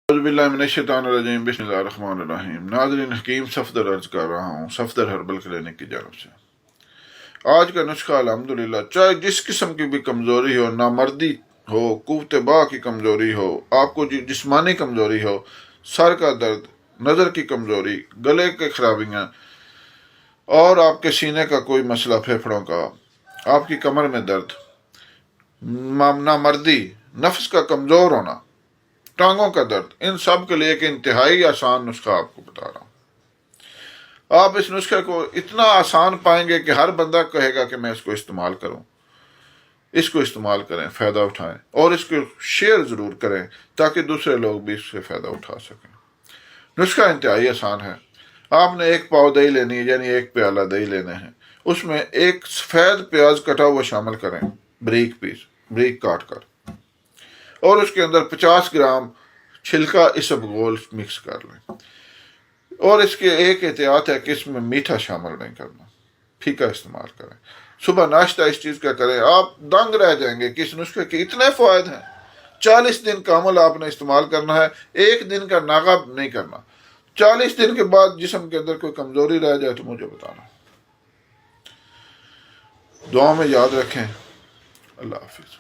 اعوذ باللہ من الشیطان الرجیم، بسم اللہ الرحمن الرحیم۔ ناظرین حکیم صفدر عرض کر رہا ہوں صفدر ہربل کلینک کی جانب سے۔ آج کا نسخہ الحمدللہ، چاہے جس قسم کی بھی کمزوری ہو، نامردی ہو، قوت باہ کی کمزوری ہو، آپ کو جسمانی کمزوری ہو، سر کا درد، نظر کی کمزوری، گلے کے خرابیاں، اور آپ کے سینے کا کوئی مسئلہ، پھیپھڑوں کا، آپ کی کمر میں درد، نامردی، نفس کا کمزور ہونا، ٹانگوں کا درد، ان سب کے لیے ایک انتہائی آسان نسخہ آپ کو بتا رہا ہوں۔ آپ اس نسخے کو اتنا آسان پائیں گے کہ ہر بندہ کہے گا کہ میں اس کو استعمال کروں۔ اس کو استعمال کریں، فائدہ اٹھائیں، اور اس کو شیئر ضرور کریں تاکہ دوسرے لوگ بھی اس سے فائدہ اٹھا سکیں۔ نسخہ انتہائی آسان ہے۔ آپ نے 1 پاؤ دہی لینی ہے، یعنی 1 پیالہ دہی لینے ہیں۔ اس میں 1 سفید پیاز کٹا ہوا شامل کریں، بریک کاٹ کر، اور اس کے اندر 50 گرام چھلکا اسبگول مکس کر لیں۔ اور اس کے ایک احتیاط ہے کہ اس میں میٹھا شامل نہیں کرنا، پھیکا استعمال کریں۔ صبح ناشتہ اس چیز کا کریں، آپ دنگ رہ جائیں گے کہ اس نسخے کے اتنے فوائد ہیں۔ 40 دن کامل آپ نے استعمال کرنا ہے، 1 دن کا ناغہ نہیں کرنا۔ 40 دن کے بعد جسم کے اندر کوئی کمزوری رہ جائے تو مجھے بتانا۔ دعا میں یاد رکھیں۔ اللہ حافظ۔